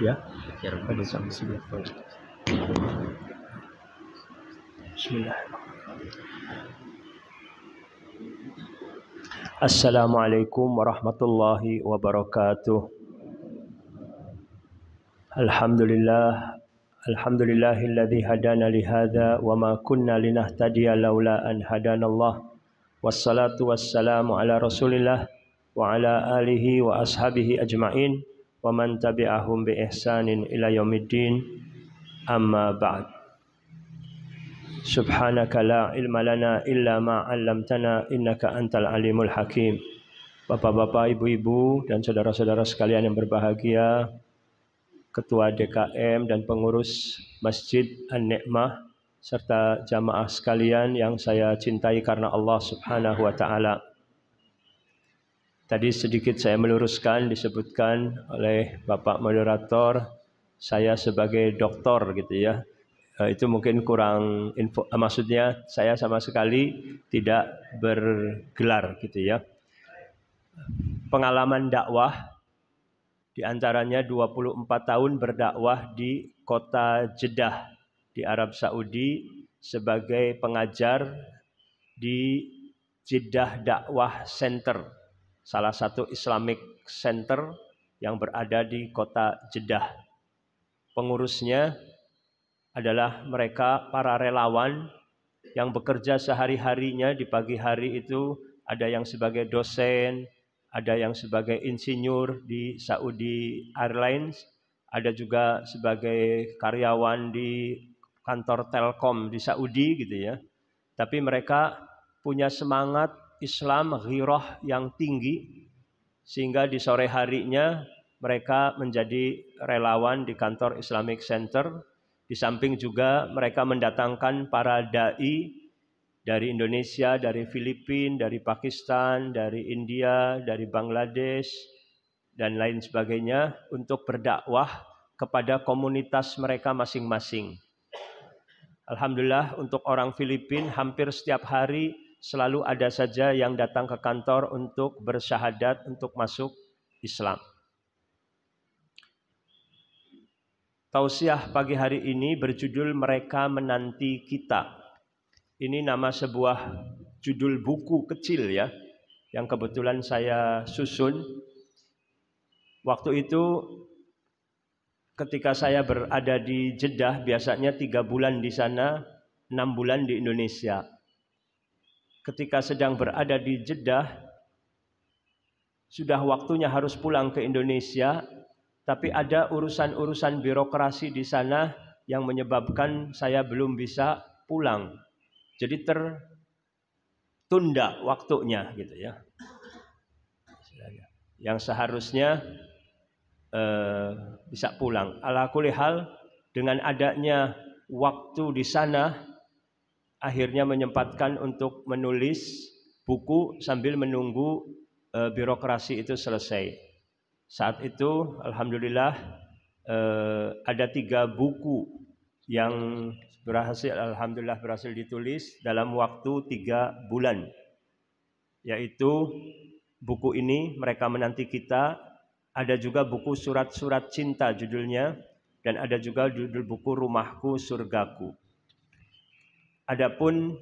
Ya, ada sanksi. Bismillahirrahmanirrahim. Assalamualaikum warahmatullahi wabarakatuh. Alhamdulillahilladzi hadana li hadza wa ma kunna linahtadiya laula an hadanallah. Wassalatu wassalamu ala Rasulillah wa ala alihi wa ashabihi ajmain wa man tabi'ahum bi ihsanin ila yaumiddin. Amma ba'd. Subhanaka la ilma lana illa ma 'allamtana innaka antal alimul hakim. Bapak-bapak, ibu-ibu dan saudara-saudara sekalian yang berbahagia, Ketua DKM dan pengurus Masjid An-Ni'mah serta jamaah sekalian yang saya cintai karena Allah Subhanahu wa taala. Tadi sedikit saya meluruskan, disebutkan oleh Bapak moderator saya sebagai doktor gitu ya. Itu mungkin kurang info, maksudnya saya sama sekali tidak bergelar gitu ya. Pengalaman dakwah di antaranya 24 tahun berdakwah di kota Jeddah di Arab Saudi sebagai pengajar di Jeddah Dakwah Center, salah satu Islamic Center yang berada di kota Jeddah. Pengurusnya adalah mereka para relawan yang bekerja sehari-harinya. Di pagi hari itu ada yang sebagai dosen, ada yang sebagai insinyur di Saudi Airlines, ada juga sebagai karyawan di kantor Telkom di Saudi gitu ya. Tapi mereka punya semangat Islam ghirah yang tinggi sehingga di sore harinya mereka menjadi relawan di kantor Islamic Center. Di samping juga mereka mendatangkan para dai dari Indonesia, dari Filipina, dari Pakistan, dari India, dari Bangladesh, dan lain sebagainya untuk berdakwah kepada komunitas mereka masing-masing. Alhamdulillah untuk orang Filipina hampir setiap hari selalu ada saja yang datang ke kantor untuk bersyahadat, untuk masuk Islam. Tausiah pagi hari ini berjudul Mereka Menanti Kita. Ini nama sebuah judul buku kecil ya, yang kebetulan saya susun. Waktu itu ketika saya berada di Jeddah, biasanya 3 bulan di sana, 6 bulan di Indonesia. Ketika sedang berada di Jeddah, sudah waktunya harus pulang ke Indonesia, tapi ada urusan-urusan birokrasi di sana yang menyebabkan saya belum bisa pulang. Jadi tertunda waktunya gitu ya. Yang seharusnya bisa pulang. Ala kulli hal, dengan adanya waktu di sana, akhirnya menyempatkan untuk menulis buku sambil menunggu birokrasi itu selesai. Saat itu alhamdulillah ada 3 buku yang alhamdulillah berhasil ditulis dalam waktu 3 bulan. Yaitu buku ini Mereka Menanti Kita, ada juga buku Surat-Surat Cinta judulnya, dan ada juga judul buku Rumahku Surgaku. Adapun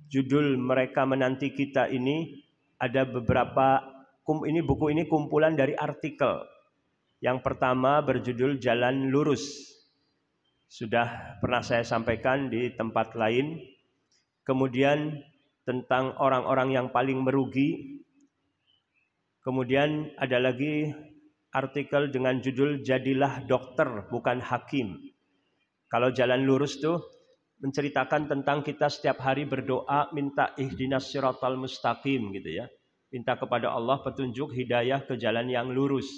judul Mereka Menanti Kita ini ada beberapa, buku ini kumpulan dari artikel. Yang pertama berjudul Jalan Lurus. Sudah pernah saya sampaikan di tempat lain. Kemudian tentang orang-orang yang paling merugi. Kemudian ada lagi artikel dengan judul Jadilah Dokter Bukan Hakim. Kalau Jalan Lurus tuh menceritakan tentang kita setiap hari berdoa minta ihdinas siratal mustaqim gitu ya. Minta kepada Allah petunjuk hidayah ke jalan yang lurus.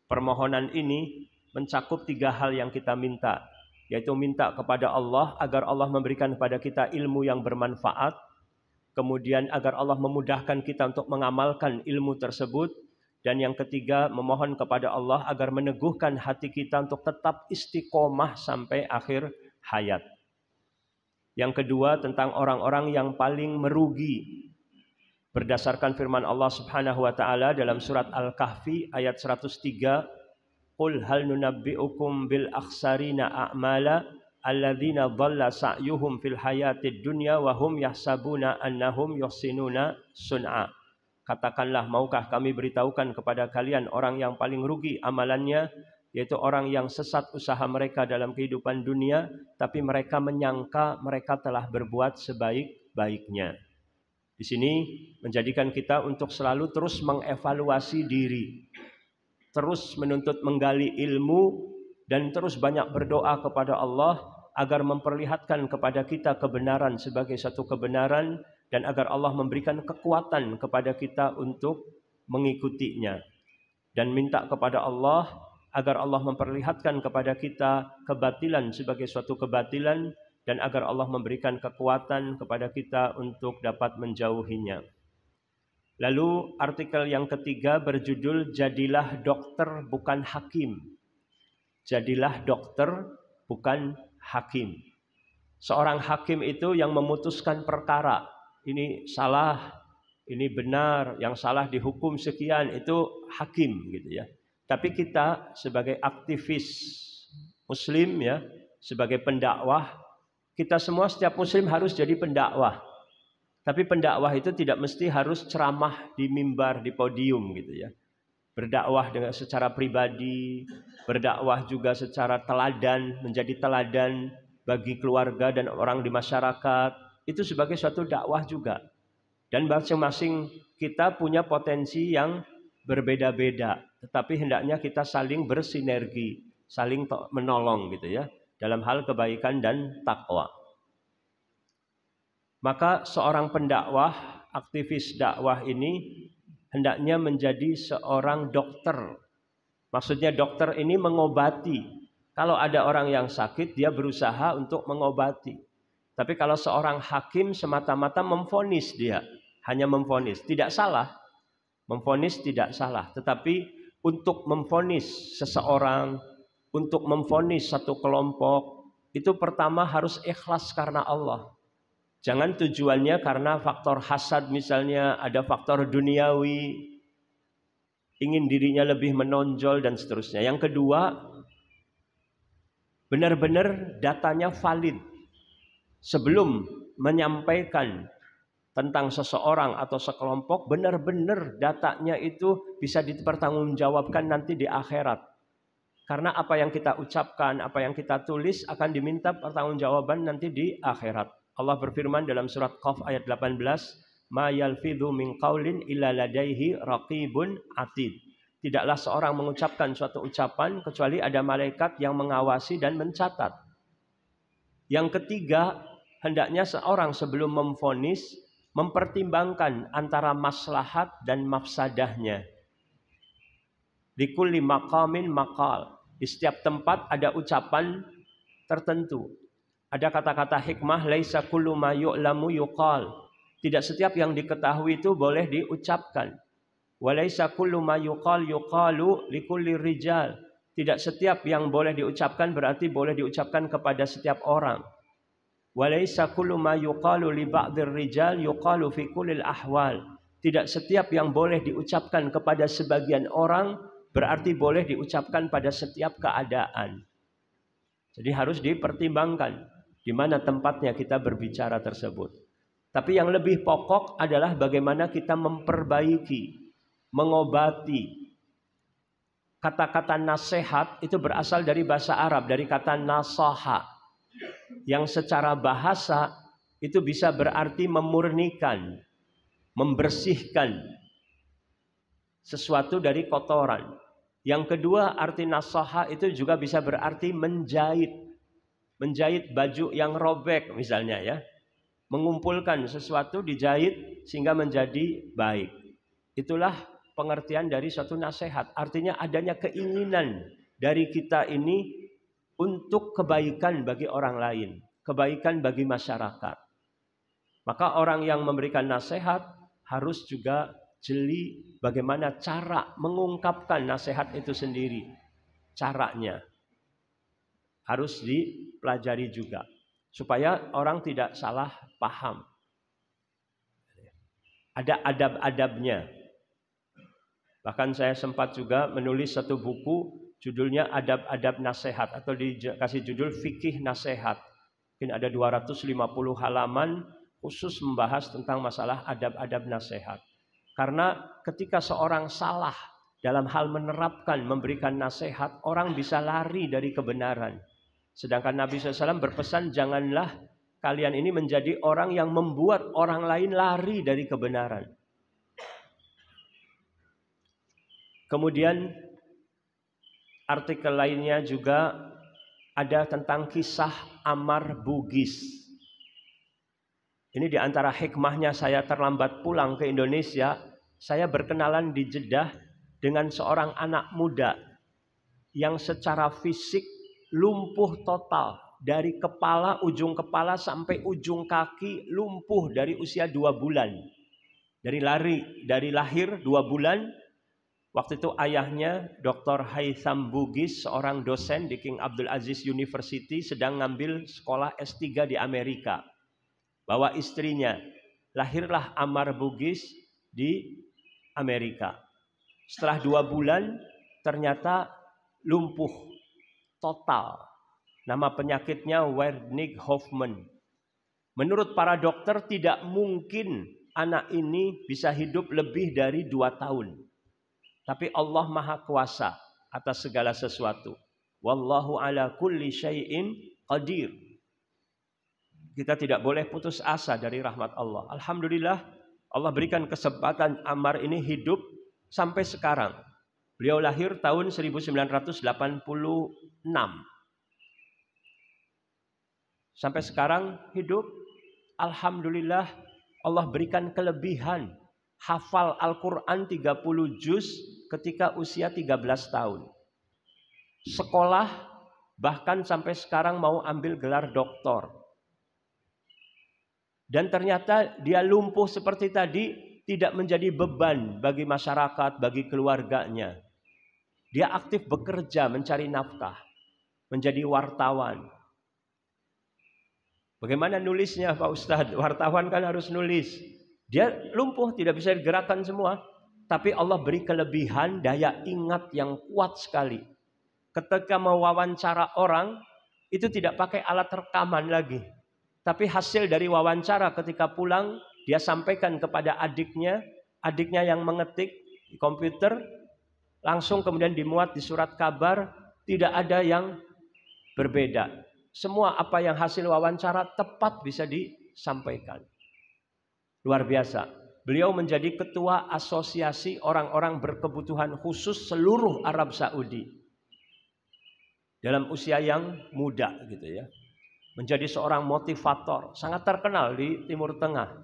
Permohonan ini mencakup 3 hal yang kita minta, yaitu minta kepada Allah agar Allah memberikan kepada kita ilmu yang bermanfaat, kemudian agar Allah memudahkan kita untuk mengamalkan ilmu tersebut, dan yang ketiga memohon kepada Allah agar meneguhkan hati kita untuk tetap istiqomah sampai akhir hayat. Yang kedua tentang orang-orang yang paling merugi. berdasarkan firman Allah Subhanahu wa taala dalam surat Al-Kahfi ayat 103, "Qul hal nunabbi'ukum bil akhsarina a'mala alladzina dhalla sa'yuhum fil hayatid dunya wa hum yahsabuna annahum yuhsinuna sun'a." Katakanlah, maukah kami beritahukan kepada kalian orang yang paling rugi amalannya, yaitu orang yang sesat usaha mereka dalam kehidupan dunia, tapi mereka menyangka mereka telah berbuat sebaik-baiknya. Di sini menjadikan kita untuk selalu terus mengevaluasi diri, terus menuntut menggali ilmu, dan terus banyak berdoa kepada Allah agar memperlihatkan kepada kita kebenaran sebagai satu kebenaran, dan agar Allah memberikan kekuatan kepada kita untuk mengikutinya. Dan minta kepada Allah agar Allah memperlihatkan kepada kita kebatilan sebagai suatu kebatilan, dan agar Allah memberikan kekuatan kepada kita untuk dapat menjauhinya. Lalu artikel yang ketiga berjudul "Jadilah dokter bukan hakim". Jadilah dokter bukan hakim. Seorang hakim itu yang memutuskan perkara. Ini salah, ini benar, yang salah dihukum sekian, itu hakim gitu ya. Tapi kita sebagai aktivis muslim ya, sebagai pendakwah, kita semua setiap muslim harus jadi pendakwah. Tapi pendakwah itu tidak mesti harus ceramah di mimbar, di podium gitu ya. Berdakwah dengan secara pribadi, berdakwah juga secara teladan, menjadi teladan bagi keluarga dan orang di masyarakat. Itu sebagai suatu dakwah juga. Dan masing-masing kita punya potensi yang berbeda-beda. Tetapi hendaknya kita saling bersinergi, saling menolong gitu ya, dalam hal kebaikan dan takwa. Maka seorang pendakwah, aktivis dakwah ini hendaknya menjadi seorang dokter. Maksudnya dokter ini mengobati. Kalau ada orang yang sakit, dia berusaha untuk mengobati. Tapi kalau seorang hakim semata-mata memvonis, dia hanya memvonis. Tidak salah, memvonis tidak salah. Tetapi untuk memvonis seseorang, untuk memvonis satu kelompok, itu pertama harus ikhlas karena Allah. Jangan tujuannya karena faktor hasad, misalnya ada faktor duniawi, ingin dirinya lebih menonjol dan seterusnya. Yang kedua, benar-benar datanya valid. Sebelum menyampaikan tentang seseorang atau sekelompok, benar-benar datanya itu bisa dipertanggungjawabkan nanti di akhirat. Karena apa yang kita ucapkan, apa yang kita tulis akan diminta pertanggungjawaban nanti di akhirat. Allah berfirman dalam surat Qaf ayat 18, "Ma yalfidhu min qaulin illa ladaihi raqibun atid." Tidaklah seorang mengucapkan suatu ucapan kecuali ada malaikat yang mengawasi dan mencatat. Yang ketiga, hendaknya seorang sebelum memvonis mempertimbangkan antara maslahat dan mafsadahnya. Likulli maqamin maqal. Di setiap tempat ada ucapan tertentu. Ada kata-kata hikmah, laisa kullu ma yu'lamu yuqal. Tidak setiap yang diketahui itu boleh diucapkan. Wa laisa kullu ma yuqal yuqalu likulli rijal. Tidak setiap yang boleh diucapkan berarti boleh diucapkan kepada setiap orang. Wa laisa kullu ma yuqalu li ba'dzir rijal yuqalu fi kullil ahwal. Tidak setiap yang boleh diucapkan kepada sebagian orang berarti boleh diucapkan pada setiap keadaan. Jadi harus dipertimbangkan di mana tempatnya kita berbicara tersebut. Tapi yang lebih pokok adalah bagaimana kita memperbaiki, mengobati. Kata-kata nasihat itu berasal dari bahasa Arab, dari kata nasaha, yang secara bahasa itu bisa berarti memurnikan, membersihkan sesuatu dari kotoran. Yang kedua, arti nasaha itu juga bisa berarti menjahit. Menjahit baju yang robek misalnya ya. Mengumpulkan sesuatu dijahit sehingga menjadi baik. Itulah pengertian dari suatu nasihat. Artinya adanya keinginan dari kita ini untuk kebaikan bagi orang lain, kebaikan bagi masyarakat. Maka orang yang memberikan nasihat harus juga jeli bagaimana cara mengungkapkan nasihat itu sendiri. Caranya harus dipelajari juga supaya orang tidak salah paham. Ada adab-adabnya. Bahkan saya sempat juga menulis satu buku judulnya Adab-adab Nasihat atau dikasih judul Fikih Nasihat. Mungkin ada 250 halaman khusus membahas tentang masalah adab-adab nasihat. Karena ketika seorang salah dalam hal menerapkan, memberikan nasihat, orang bisa lari dari kebenaran. Sedangkan Nabi SAW berpesan, janganlah kalian ini menjadi orang yang membuat orang lain lari dari kebenaran. Kemudian artikel lainnya juga ada tentang kisah Ammar Bugis. Ini diantara hikmahnya saya terlambat pulang ke Indonesia. Saya berkenalan di Jeddah dengan seorang anak muda yang secara fisik lumpuh total. Dari kepala, ujung kepala sampai ujung kaki lumpuh dari usia 2 bulan. Dari lahir 2 bulan. Waktu itu ayahnya Dr. Haytham Bugis, seorang dosen di King Abdul Aziz University, sedang ngambil sekolah S3 di Amerika. Bawa istrinya, lahirlah Ammar Bugis di Amerika. Setelah 2 bulan ternyata lumpuh total. Nama penyakitnya Wernicke-Hoffmann. Menurut para dokter tidak mungkin anak ini bisa hidup lebih dari 2 tahun. Tapi Allah Maha Kuasa atas segala sesuatu. Wallahu ala kulli syai'in qadir. Kita tidak boleh putus asa dari rahmat Allah. Alhamdulillah Allah berikan kesempatan Ammar ini hidup sampai sekarang. Beliau lahir tahun 1986. Sampai sekarang hidup. Alhamdulillah Allah berikan kelebihan. Hafal Al-Quran 30 juz ketika usia 13 tahun. Sekolah bahkan sampai sekarang mau ambil gelar doktor. Dan ternyata dia lumpuh seperti tadi tidak menjadi beban bagi masyarakat, bagi keluarganya. Dia aktif bekerja mencari nafkah, menjadi wartawan. Bagaimana nulisnya Pak Ustadz? Wartawan kan harus nulis. Dia lumpuh, tidak bisa digerakkan semua. Tapi Allah beri kelebihan daya ingat yang kuat sekali. Ketika mewawancara orang, itu tidak pakai alat rekaman lagi. Tapi hasil dari wawancara ketika pulang, dia sampaikan kepada adiknya. Adiknya yang mengetik di komputer, langsung kemudian dimuat di surat kabar. Tidak ada yang berbeda. Semua apa yang hasil wawancara tepat bisa disampaikan. Luar biasa. Beliau menjadi ketua asosiasi orang-orang berkebutuhan khusus seluruh Arab Saudi. Dalam usia yang muda gitu ya. Menjadi seorang motivator, sangat terkenal di Timur Tengah.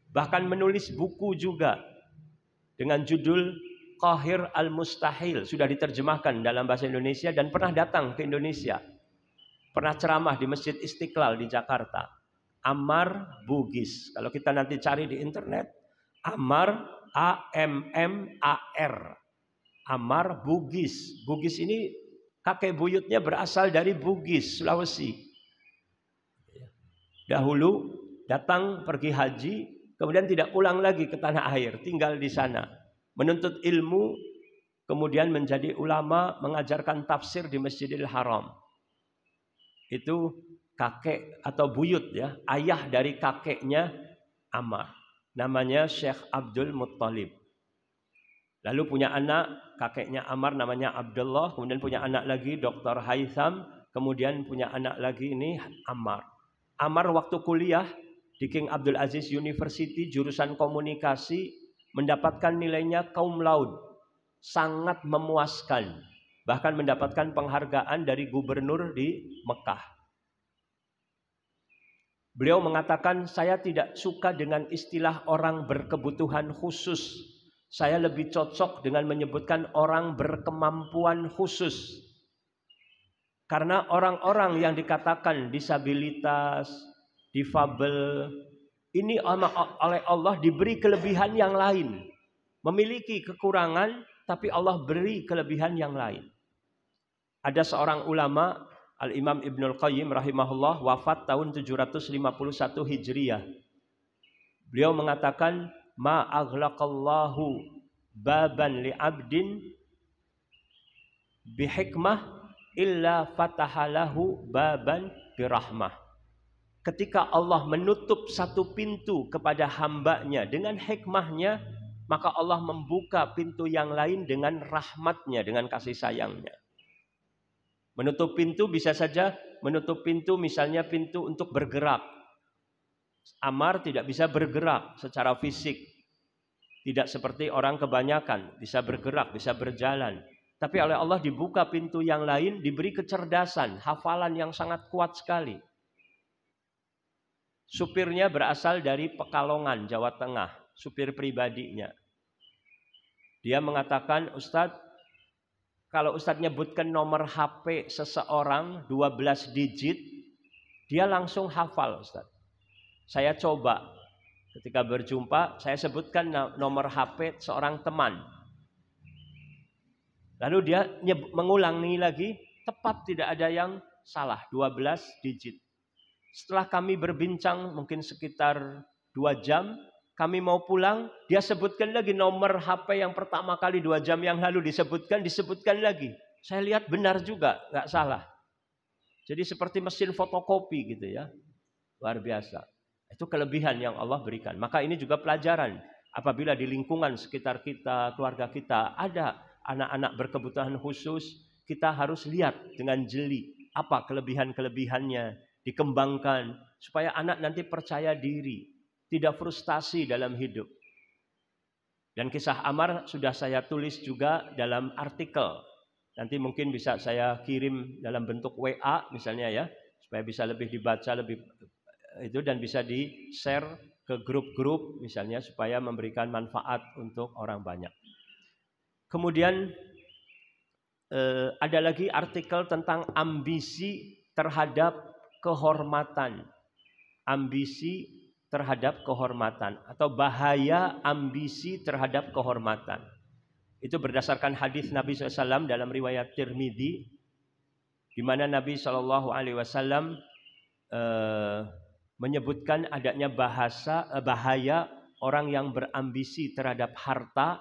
Bahkan menulis buku juga dengan judul Qahir Al-Mustahil, sudah diterjemahkan dalam bahasa Indonesia dan pernah datang ke Indonesia. Pernah ceramah di Masjid Istiqlal di Jakarta. Ammar Bugis. Kalau kita nanti cari di internet, Ammar A-M-M-A-R. Ammar Bugis. Bugis ini kakek buyutnya berasal dari Bugis, Sulawesi. Dahulu datang pergi haji, kemudian tidak pulang lagi ke tanah air, tinggal di sana. Menuntut ilmu, kemudian menjadi ulama, mengajarkan tafsir di Masjidil Haram. Itu kakek atau buyut ya, ayah dari kakeknya Ammar. Namanya Syekh Abdul Muttalib. Lalu punya anak, kakeknya Ammar namanya Abdullah. Kemudian punya anak lagi Dr. Haytham. Kemudian punya anak lagi ini Ammar. Ammar waktu kuliah di King Abdul Aziz University jurusan komunikasi mendapatkan nilainya cum laude. Sangat memuaskan. Bahkan mendapatkan penghargaan dari gubernur di Mekah. Beliau mengatakan, saya tidak suka dengan istilah orang berkebutuhan khusus. Saya lebih cocok dengan menyebutkan orang berkemampuan khusus. Karena orang-orang yang dikatakan disabilitas, difabel, ini oleh Allah diberi kelebihan yang lain. Memiliki kekurangan, tapi Allah beri kelebihan yang lain. Ada seorang ulama, Al-Imam Ibnul Qayyim rahimahullah, wafat tahun 751 Hijriyah. Beliau mengatakan ma aghlaqallahu baban li'abdin bihikmah illa fatahalahu baban birahmah. Ketika Allah menutup satu pintu kepada hambanya dengan hikmahnya, maka Allah membuka pintu yang lain dengan rahmatnya, dengan kasih sayangnya. Menutup pintu bisa saja menutup pintu, misalnya pintu untuk bergerak. Ammar tidak bisa bergerak secara fisik. Tidak seperti orang kebanyakan, bisa bergerak, bisa berjalan. Tapi oleh Allah dibuka pintu yang lain, diberi kecerdasan, hafalan yang sangat kuat sekali. Supirnya berasal dari Pekalongan, Jawa Tengah, supir pribadinya. Dia mengatakan, Ustadz, kalau Ustadz nyebutkan nomor HP seseorang 12 digit, dia langsung hafal, Ustadz. Saya coba, ketika berjumpa, saya sebutkan nomor HP seorang teman. Lalu dia mengulangi lagi, tepat tidak ada yang salah, 12 digit. Setelah kami berbincang mungkin sekitar 2 jam, kami mau pulang, dia sebutkan lagi nomor HP yang pertama kali 2 jam yang lalu disebutkan lagi. Saya lihat benar juga, nggak salah. Jadi seperti mesin fotokopi gitu ya, luar biasa. Itu kelebihan yang Allah berikan. Maka ini juga pelajaran. Apabila di lingkungan sekitar kita, keluarga kita, ada anak-anak berkebutuhan khusus, kita harus lihat dengan jeli apa kelebihan-kelebihannya, dikembangkan supaya anak nanti percaya diri, tidak frustasi dalam hidup. Dan kisah Ammar sudah saya tulis juga dalam artikel. Nanti mungkin bisa saya kirim dalam bentuk WA misalnya ya, supaya bisa lebih dibaca lebih itu dan bisa di-share ke grup-grup misalnya supaya memberikan manfaat untuk orang banyak. Kemudian ada lagi artikel tentang ambisi terhadap kehormatan. Ambisi terhadap kehormatan atau bahaya ambisi terhadap kehormatan. Itu berdasarkan hadis Nabi SAW dalam riwayat Tirmidzi, di mana Nabi SAW menyebutkan adanya bahaya orang yang berambisi terhadap harta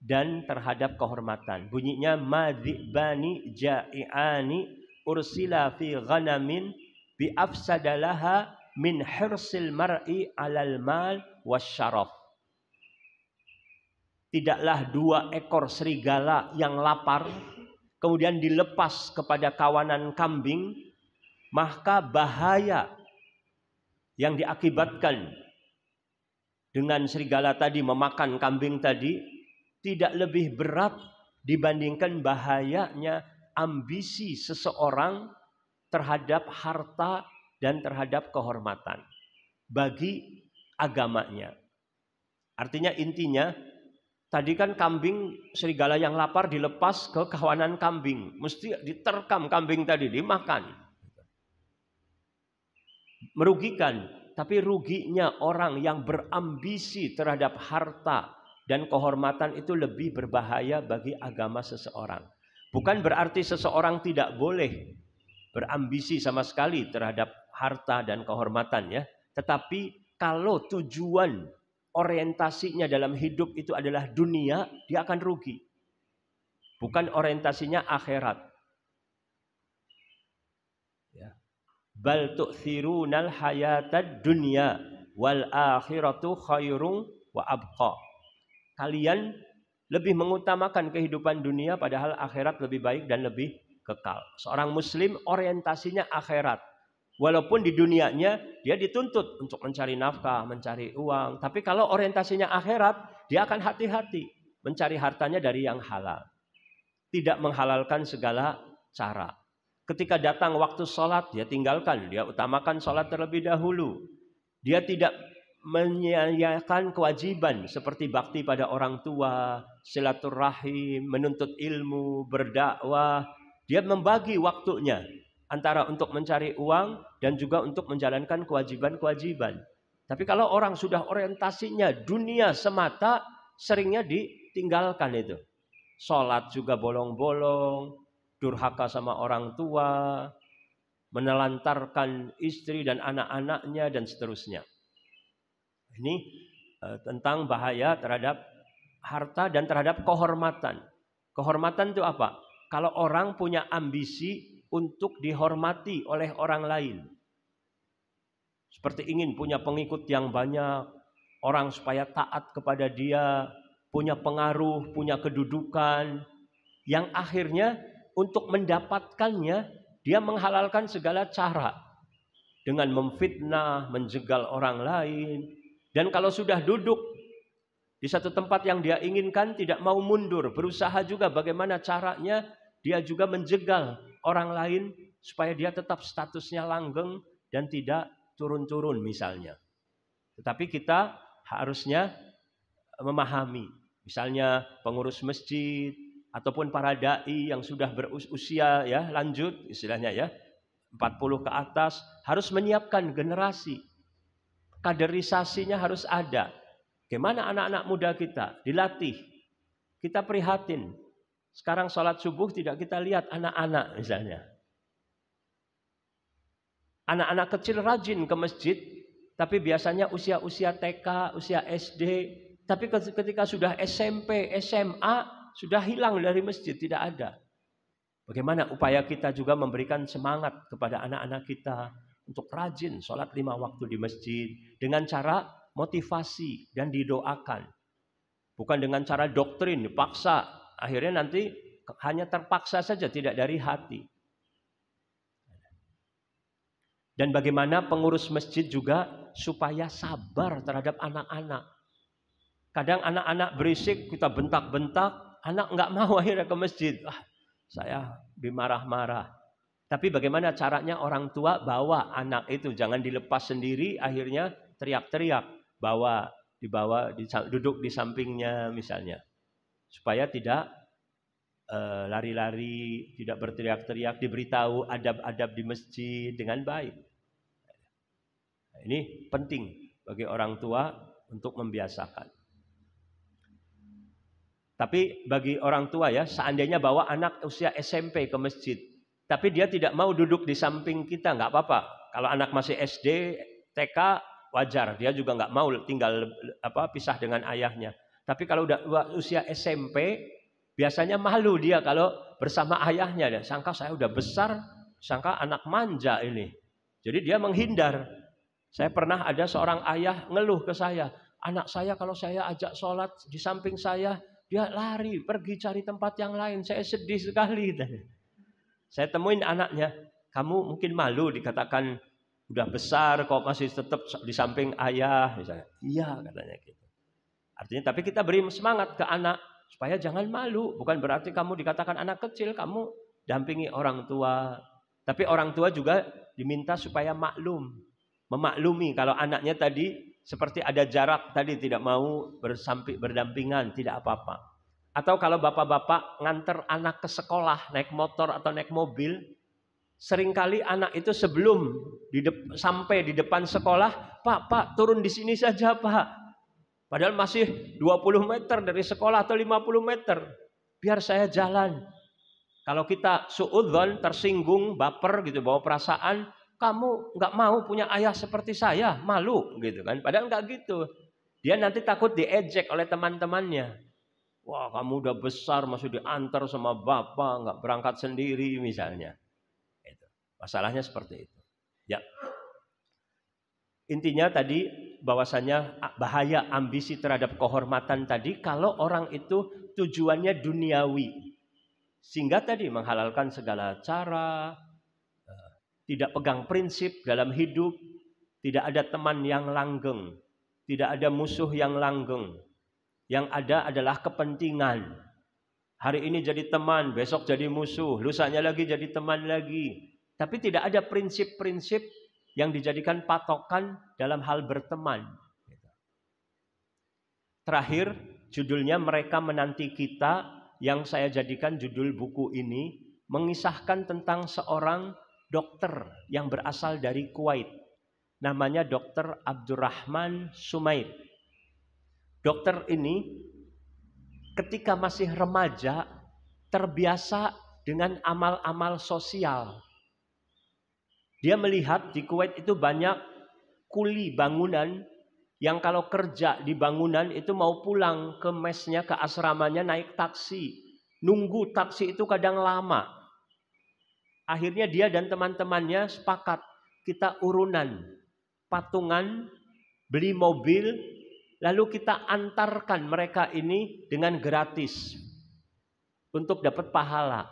dan terhadap kehormatan. Bunyinya madzibani ja'iani ursila fi ghanamin bi afsadalaha min hirsil mar'i alal mal wasyaraf. Tidaklah 2 ekor serigala yang lapar kemudian dilepas kepada kawanan kambing, maka bahaya yang diakibatkan dengan serigala tadi memakan kambing tadi tidak lebih berat dibandingkan bahayanya ambisi seseorang terhadap harta dan terhadap kehormatan bagi agamanya. Artinya intinya, tadi kan kambing serigala yang lapar dilepas ke kawanan kambing, mesti diterkam kambing tadi, dimakan. Merugikan, tapi ruginya orang yang berambisi terhadap harta dan kehormatan itu lebih berbahaya bagi agama seseorang. Bukan berarti seseorang tidak boleh berambisi sama sekali terhadap harta dan kehormatan ya. Tetapi kalau tujuan orientasinya dalam hidup itu adalah dunia, dia akan rugi. Bukan orientasinya akhirat. Ya. Bal tu'thirunal hayatad dunya wal akhiratu khairun wa abqa. Kalian lebih mengutamakan kehidupan dunia padahal akhirat lebih baik dan lebih kekal. Seorang muslim orientasinya akhirat. Walaupun di dunianya dia dituntut untuk mencari nafkah, mencari uang. Tapi kalau orientasinya akhirat, dia akan hati-hati mencari hartanya dari yang halal. Tidak menghalalkan segala cara. Ketika datang waktu sholat, dia tinggalkan. Dia utamakan sholat terlebih dahulu. Dia tidak menyia-nyiakan kewajiban seperti bakti pada orang tua, silaturahim, menuntut ilmu, berdakwah. Dia membagi waktunya antara untuk mencari uang dan juga untuk menjalankan kewajiban-kewajiban. Tapi kalau orang sudah orientasinya dunia semata, seringnya ditinggalkan itu. Sholat juga bolong-bolong, durhaka sama orang tua, menelantarkan istri dan anak-anaknya dan seterusnya. Ini tentang bahaya terhadap harta dan terhadap kehormatan. Kehormatan itu apa? Kalau orang punya ambisi untuk dihormati oleh orang lain. Seperti ingin punya pengikut yang banyak, orang supaya taat kepada dia, punya pengaruh, punya kedudukan, yang akhirnya untuk mendapatkannya dia menghalalkan segala cara dengan memfitnah, menjegal orang lain, dan kalau sudah duduk di satu tempat yang dia inginkan tidak mau mundur, berusaha juga bagaimana caranya dia juga menjegal orang lain supaya dia tetap statusnya langgeng dan tidak turun-turun misalnya. Tetapi kita harusnya memahami, misalnya pengurus masjid ataupun para dai yang sudah berusia ya lanjut istilahnya ya 40 ke atas harus menyiapkan generasi. Kaderisasinya harus ada. Gimana anak-anak muda kita dilatih. Kita prihatin. Sekarang sholat subuh tidak kita lihat anak-anak misalnya. Anak-anak kecil rajin ke masjid, tapi biasanya usia-usia TK, usia SD. Tapi ketika sudah SMP, SMA, sudah hilang dari masjid, tidak ada. Bagaimana upaya kita juga memberikan semangat kepada anak-anak kita untuk rajin sholat 5 waktu di masjid dengan cara motivasi dan didoakan. Bukan dengan cara doktrin, dipaksa. Akhirnya nanti hanya terpaksa saja, tidak dari hati. Dan bagaimana pengurus masjid juga supaya sabar terhadap anak-anak. Kadang anak-anak berisik, kita bentak-bentak, anak nggak mau akhirnya ke masjid. Saya dimarah-marah. Tapi bagaimana caranya orang tua bawa anak itu, jangan dilepas sendiri, akhirnya teriak-teriak, dibawa, duduk di sampingnya misalnya, supaya tidak lari-lari, tidak berteriak-teriak, diberitahu adab-adab di masjid dengan baik. Nah, ini penting bagi orang tua untuk membiasakan. Tapi bagi orang tua ya, seandainya bawa anak usia SMP ke masjid, tapi dia tidak mau duduk di samping kita, nggak apa-apa. Kalau anak masih SD, TK, wajar. Dia juga nggak mau tinggal pisah dengan ayahnya. Tapi kalau udah usia SMP, biasanya malu dia kalau bersama ayahnya. Dia sangka saya udah besar, sangka anak manja ini. Jadi dia menghindar. Saya pernah ada seorang ayah ngeluh ke saya, anak saya kalau saya ajak sholat di samping saya, dia lari pergi cari tempat yang lain. Saya sedih sekali. Saya temuin anaknya, kamu mungkin malu dikatakan udah besar kok masih tetap di samping ayah misalnya. Iya katanya gitu. Artinya tapi kita beri semangat ke anak supaya jangan malu. Bukan berarti kamu dikatakan anak kecil, kamu dampingi orang tua. Tapi orang tua juga diminta supaya memaklumi kalau anaknya tadi seperti ada jarak tadi, tidak mau berdampingan, tidak apa-apa. Atau kalau bapak-bapak nganter anak ke sekolah naik motor atau naik mobil, seringkali anak itu sebelum sampai di depan sekolah, Pak, turun di sini saja Pak. Padahal masih 20 meter dari sekolah atau 50 meter. Biar saya jalan. Kalau kita suudzon, tersinggung, baper gitu, bawa perasaan, kamu nggak mau punya ayah seperti saya, malu gitu kan. Padahal nggak gitu. Dia nanti takut diejek oleh teman-temannya. Wah, kamu udah besar masih diantar sama bapak, nggak berangkat sendiri misalnya. Itu. Masalahnya seperti itu. Ya. Intinya tadi bahwasanya bahaya ambisi terhadap kehormatan tadi kalau orang itu tujuannya duniawi. Sehingga tadi menghalalkan segala cara, tidak pegang prinsip dalam hidup, tidak ada teman yang langgeng, tidak ada musuh yang langgeng. Yang ada adalah kepentingan. Hari ini jadi teman, besok jadi musuh, lusanya lagi jadi teman lagi. Tapi tidak ada prinsip-prinsip yang dijadikan patokan dalam hal berteman. Terakhir, judulnya Mereka Menanti Kita, yang saya jadikan judul buku ini, mengisahkan tentang seorang dokter yang berasal dari Kuwait. Namanya Dr. Abdurrahman Sumaid. Dokter ini ketika masih remaja terbiasa dengan amal-amal sosial. Dia melihat di Kuwait itu banyak kuli bangunan yang kalau kerja di bangunan itu mau pulang ke mesnya, ke asramanya naik taksi. Nunggu taksi itu kadang lama. Akhirnya dia dan teman-temannya sepakat, kita urunan, patungan, beli mobil, lalu kita antarkan mereka ini dengan gratis untuk dapat pahala.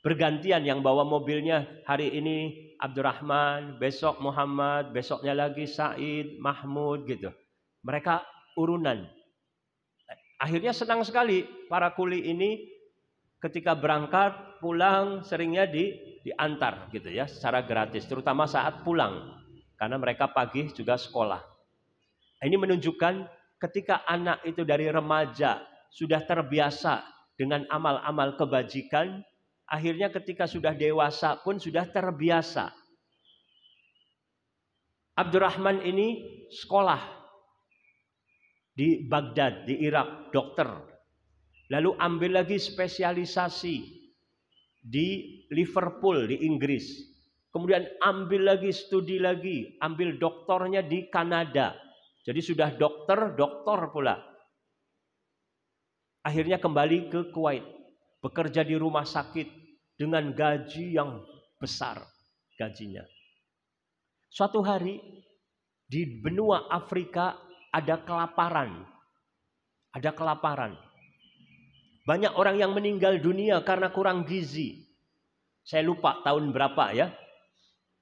Bergantian yang bawa mobilnya, hari ini Abdurrahman, besok Muhammad, besoknya lagi Said, Mahmud gitu. Mereka urunan. Akhirnya senang sekali para kuli ini ketika berangkat pulang seringnya diantar gitu ya secara gratis, terutama saat pulang karena mereka pagi juga sekolah. Ini menunjukkan ketika anak itu dari remaja sudah terbiasa dengan amal-amal kebajikan, akhirnya ketika sudah dewasa pun sudah terbiasa. Abdurrahman ini sekolah di Baghdad, di Irak, dokter. Lalu ambil lagi spesialisasi di Liverpool, di Inggris. Kemudian ambil lagi studi lagi, ambil doktornya di Kanada. Jadi sudah doktor pula. Akhirnya kembali ke Kuwait, bekerja di rumah sakit dengan gaji yang besar gajinya. Suatu hari di benua Afrika ada kelaparan. Ada kelaparan. Banyak orang yang meninggal dunia karena kurang gizi. Saya lupa tahun berapa ya.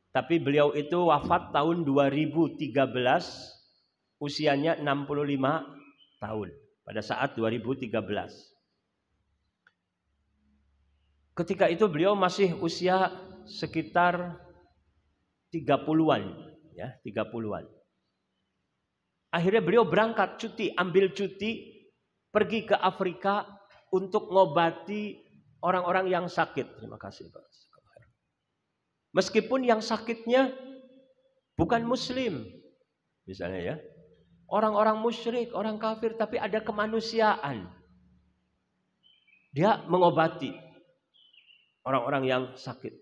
Tapi beliau itu wafat tahun 2013, usianya 65 tahun. Pada saat 2013. Ketika itu beliau masih usia sekitar 30-an, ya, 30-an. Akhirnya beliau berangkat cuti, ambil cuti, pergi ke Afrika untuk ngobati orang-orang yang sakit. Terima kasih Pak. Meskipun yang sakitnya bukan muslim. Misalnya ya. Orang-orang musyrik, orang kafir, tapi ada kemanusiaan. Dia mengobati orang-orang yang sakit.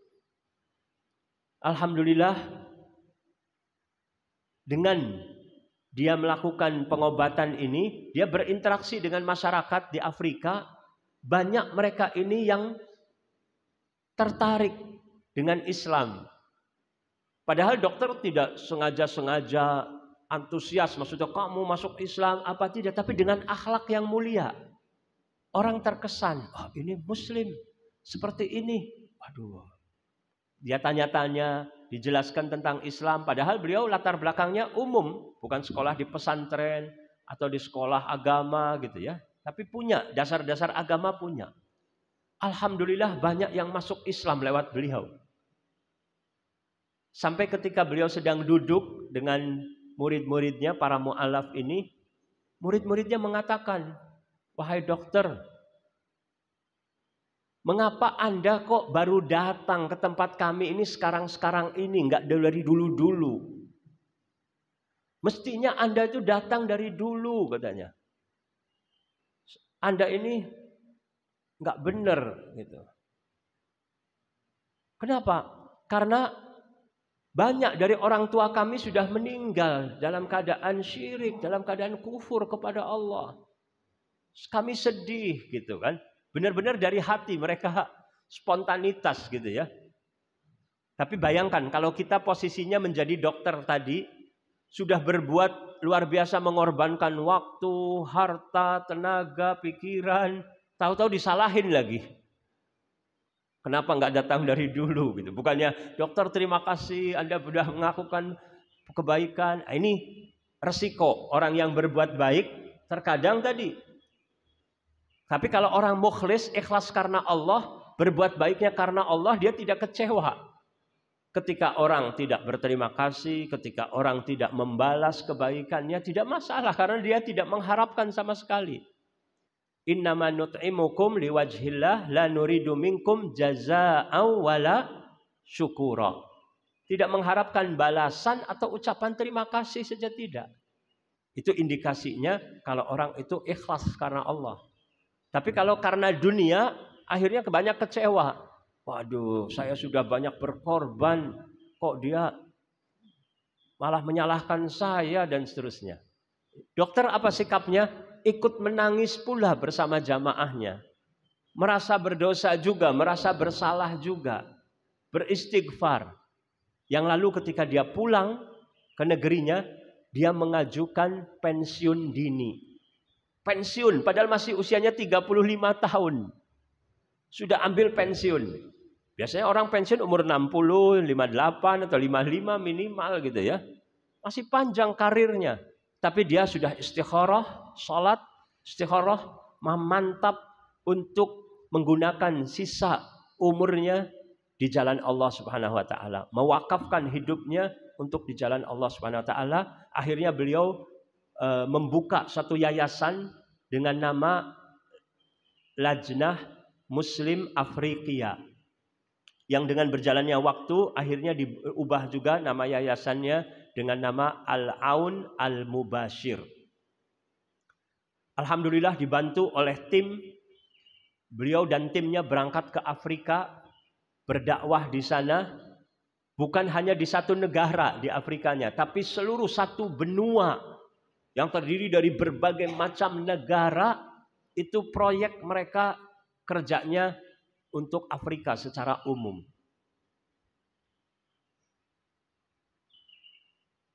Alhamdulillah dengan dia melakukan pengobatan ini, dia berinteraksi dengan masyarakat di Afrika. Banyak mereka ini yang tertarik dengan Islam. Padahal dokter tidak sengaja-sengaja antusias, maksudnya kamu masuk Islam apa tidak, tapi dengan akhlak yang mulia. Orang terkesan, oh ini muslim seperti ini. Waduh. Dia tanya-tanya, dijelaskan tentang Islam, padahal beliau latar belakangnya umum, bukan sekolah di pesantren atau di sekolah agama gitu ya. Tapi punya, dasar-dasar agama punya. Alhamdulillah banyak yang masuk Islam lewat beliau. Sampai ketika beliau sedang duduk dengan murid-muridnya, para mu'alaf ini, murid-muridnya mengatakan, wahai dokter, mengapa Anda kok baru datang ke tempat kami ini sekarang-sekarang ini, enggak dari dulu-dulu? Mestinya Anda itu datang dari dulu, katanya. Anda ini nggak benar gitu. Kenapa? Karena banyak dari orang tua kami sudah meninggal dalam keadaan syirik, dalam keadaan kufur kepada Allah. Kami sedih gitu kan. Benar-benar dari hati mereka spontanitas gitu ya. Tapi bayangkan kalau kita posisinya menjadi dokter tadi, sudah berbuat luar biasa, mengorbankan waktu, harta, tenaga, pikiran, tahu-tahu disalahin lagi. Kenapa nggak datang dari dulu gitu? Bukannya dokter terima kasih Anda sudah melakukan kebaikan. Nah, ini resiko orang yang berbuat baik terkadang tadi. Tapi kalau orang mukhlis, ikhlas karena Allah, berbuat baiknya karena Allah, dia tidak kecewa. Ketika orang tidak berterima kasih, ketika orang tidak membalas kebaikannya, tidak masalah karena dia tidak mengharapkan sama sekali. Innama nut'imukum liwajhillah la nuridu minkum jazaa'an wala syukura. Tidak mengharapkan balasan atau ucapan terima kasih saja tidak. Itu indikasinya kalau orang itu ikhlas karena Allah. Tapi kalau karena dunia, akhirnya banyak kecewa. Waduh, saya sudah banyak berkorban, kok dia malah menyalahkan saya dan seterusnya. Dokter apa sikapnya? Ikut menangis pula bersama jamaahnya. Merasa berdosa juga, merasa bersalah juga. Beristighfar. Yang lalu ketika dia pulang ke negerinya, dia mengajukan pensiun dini. Pensiun, padahal masih usianya 35 tahun. Sudah ambil pensiun. Biasanya orang pensiun umur 60, 58 atau 55 minimal gitu ya. Masih panjang karirnya. Tapi dia sudah istikharah, sholat, istikharah, mantap untuk menggunakan sisa umurnya di jalan Allah Subhanahu wa taala, mewakafkan hidupnya untuk di jalan Allah Subhanahu wa taala. Akhirnya beliau membuka satu yayasan dengan nama Lajnah Muslim Afrikia, yang dengan berjalannya waktu akhirnya diubah juga nama yayasannya dengan nama Al-Aun Al-Mubashir. Alhamdulillah dibantu oleh tim, beliau dan timnya berangkat ke Afrika, berdakwah di sana, bukan hanya di satu negara di Afrikanya, tapi seluruh satu benua yang terdiri dari berbagai macam negara. Itu proyek mereka kerjanya untuk Afrika secara umum.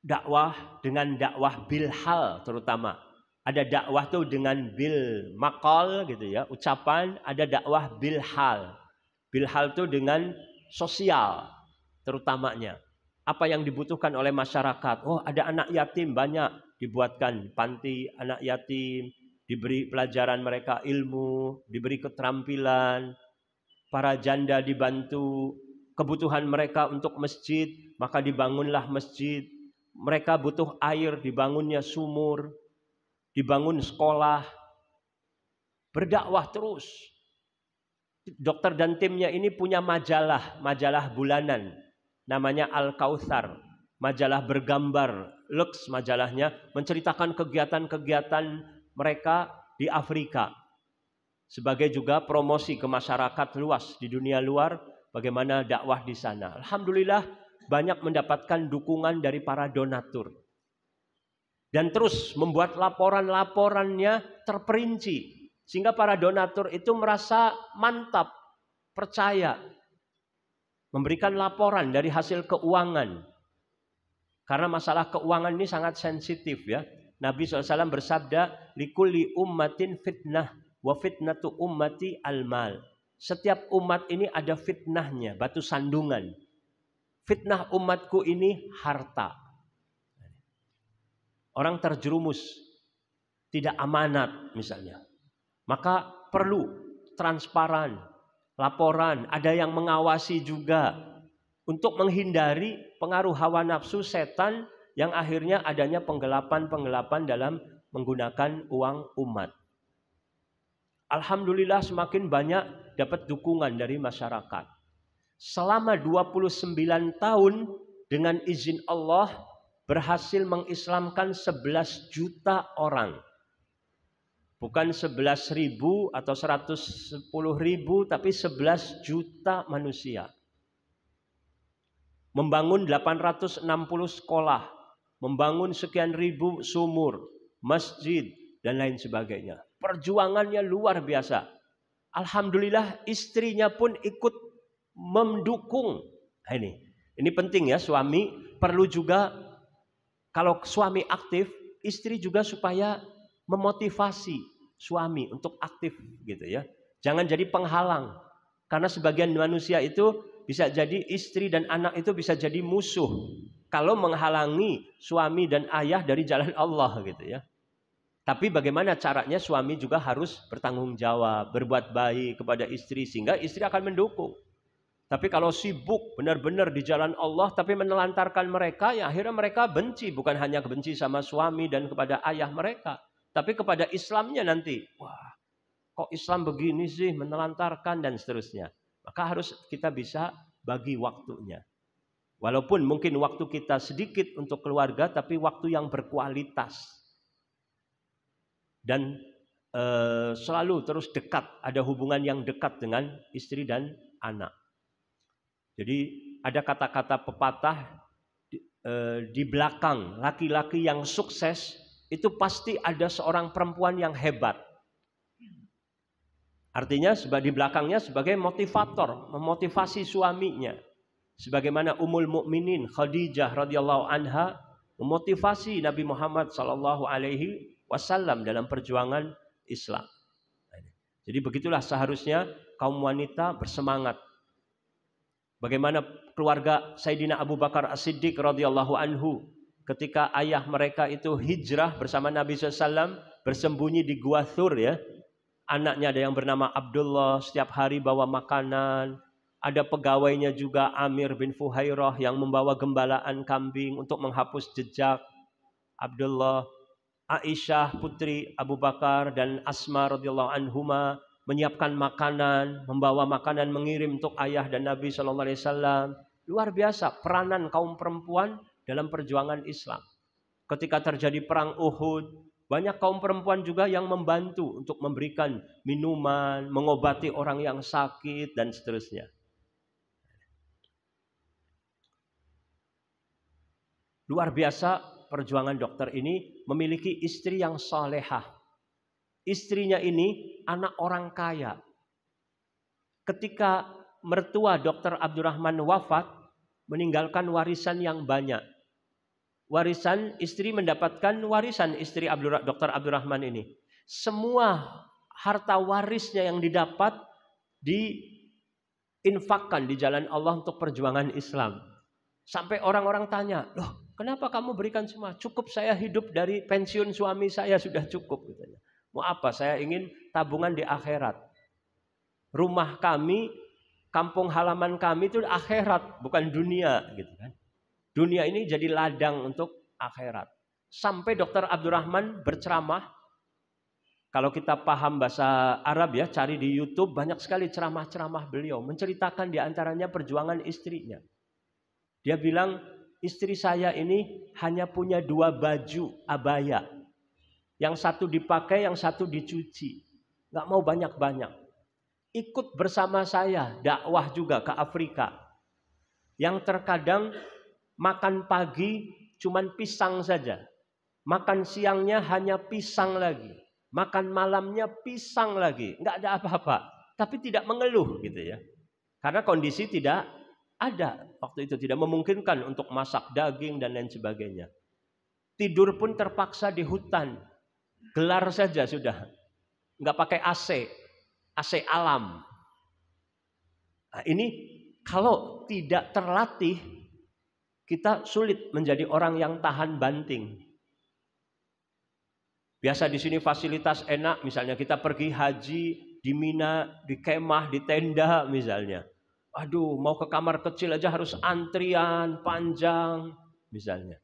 Dakwah dengan dakwah bilhal terutama. Ada dakwah tuh dengan bil maqal gitu ya, ucapan, ada dakwah bilhal. Bilhal tuh dengan sosial terutamanya. Apa yang dibutuhkan oleh masyarakat. Oh, ada anak yatim banyak, dibuatkan panti anak yatim, diberi pelajaran mereka ilmu, diberi keterampilan. Para janda dibantu kebutuhan mereka untuk masjid, maka dibangunlah masjid. Mereka butuh air, dibangunnya sumur, dibangun sekolah. Berdakwah terus. Dokter dan timnya ini punya majalah bulanan. Namanya Al-Kautsar. Majalah bergambar, Lux majalahnya, menceritakan kegiatan-kegiatan mereka di Afrika. Sebagai juga promosi ke masyarakat luas di dunia luar, bagaimana dakwah di sana. Alhamdulillah banyak mendapatkan dukungan dari para donatur. Dan terus membuat laporan-laporannya terperinci. Sehingga para donatur itu merasa mantap, percaya. Memberikan laporan dari hasil keuangan. Karena masalah keuangan ini sangat sensitif ya. Nabi SAW bersabda, likulli ummatin fitnah. Wa fitnatu ummati al-mal. Setiap umat ini ada fitnahnya, batu sandungan. Fitnah umatku ini harta. Orang terjerumus, tidak amanat misalnya. Maka perlu transparan, laporan, ada yang mengawasi juga. Untuk menghindari pengaruh hawa nafsu setan yang akhirnya adanya penggelapan-penggelapan dalam menggunakan uang umat. Alhamdulillah semakin banyak dapat dukungan dari masyarakat. Selama 29 tahun dengan izin Allah berhasil mengislamkan 11 juta orang. Bukan 11.000 atau 110.000 tapi 11 juta manusia. Membangun 860 sekolah, membangun sekian ribu sumur, masjid dan lain sebagainya. Perjuangannya luar biasa. Alhamdulillah istrinya pun ikut mendukung. Nah, ini penting ya, suami perlu juga, kalau suami aktif, istri juga supaya memotivasi suami untuk aktif gitu ya. Jangan jadi penghalang. Karena sebagian manusia itu bisa jadi istri dan anak itu bisa jadi musuh kalau menghalangi suami dan ayah dari jalan Allah gitu ya. Tapi bagaimana caranya, suami juga harus bertanggung jawab, berbuat baik kepada istri sehingga istri akan mendukung. Tapi kalau sibuk benar-benar di jalan Allah tapi menelantarkan mereka, ya akhirnya mereka benci, bukan hanya benci sama suami dan kepada ayah mereka, tapi kepada Islamnya nanti. Wah, kok Islam begini sih, menelantarkan dan seterusnya. Maka harus kita bisa bagi waktunya. Walaupun mungkin waktu kita sedikit untuk keluarga, tapi waktu yang berkualitas. Dan selalu terus dekat, ada hubungan yang dekat dengan istri dan anak. Jadi ada kata-kata pepatah, di belakang laki-laki yang sukses itu pasti ada seorang perempuan yang hebat. Artinya di belakangnya sebagai motivator, memotivasi suaminya. Sebagaimana Ummul Mukminin Khadijah radhiyallahu anha memotivasi Nabi Muhammad sallallahu alaihi wasallam dalam perjuangan Islam. Jadi begitulah seharusnya kaum wanita bersemangat. Bagaimana keluarga Sayyidina Abu Bakar As-Siddiq radhiyallahu anhu ketika ayah mereka itu hijrah bersama Nabi SAW bersembunyi di Gua Thur ya. Anaknya ada yang bernama Abdullah, setiap hari bawa makanan. Ada pegawainya juga Amir bin Fuhairah yang membawa gembalaan kambing untuk menghapus jejak Abdullah. Aisyah putri Abu Bakar dan Asma radhiyallahu anhuma menyiapkan makanan, membawa makanan mengirim untuk ayah dan Nabi sallallahu alaihi wasallam. Luar biasa peranan kaum perempuan dalam perjuangan Islam. Ketika terjadi perang Uhud, banyak kaum perempuan juga yang membantu untuk memberikan minuman, mengobati orang yang sakit dan seterusnya. Luar biasa perjuangan dokter ini memiliki istri yang salehah. Istrinya ini anak orang kaya. Ketika mertua Dr. Abdurrahman wafat, meninggalkan warisan yang banyak. Warisan istri mendapatkan warisan istri Dr. Abdurrahman ini. Semua harta warisnya yang didapat diinfakkan di jalan Allah untuk perjuangan Islam. Sampai orang-orang tanya, loh kenapa kamu berikan semua? Cukup saya hidup dari pensiun suami saya sudah cukup. Katanya. Mau apa? Saya ingin tabungan di akhirat. Rumah kami, kampung halaman kami itu akhirat, bukan dunia, gitu kan? Dunia ini jadi ladang untuk akhirat. Sampai Dr. Abdurrahman berceramah. Kalau kita paham bahasa Arab ya, cari di YouTube banyak sekali ceramah-ceramah beliau menceritakan diantaranya perjuangan istrinya. Dia bilang, istri saya ini hanya punya 2 baju abaya. Yang satu dipakai, yang satu dicuci. Gak mau banyak-banyak. Ikut bersama saya dakwah juga ke Afrika. Yang terkadang makan pagi cuman pisang saja. Makan siangnya hanya pisang lagi. Makan malamnya pisang lagi. Gak ada apa-apa. Tapi tidak mengeluh gitu ya. Karena kondisi tidak ada. Waktu itu tidak memungkinkan untuk masak daging dan lain sebagainya. Tidur pun terpaksa di hutan. Gelar saja sudah. Nggak pakai AC. AC alam. Nah, ini kalau tidak terlatih, kita sulit menjadi orang yang tahan banting. Biasa di sini fasilitas enak. Misalnya kita pergi haji di Mina, di kemah, di tenda misalnya. Aduh, mau ke kamar kecil aja harus antrian panjang misalnya.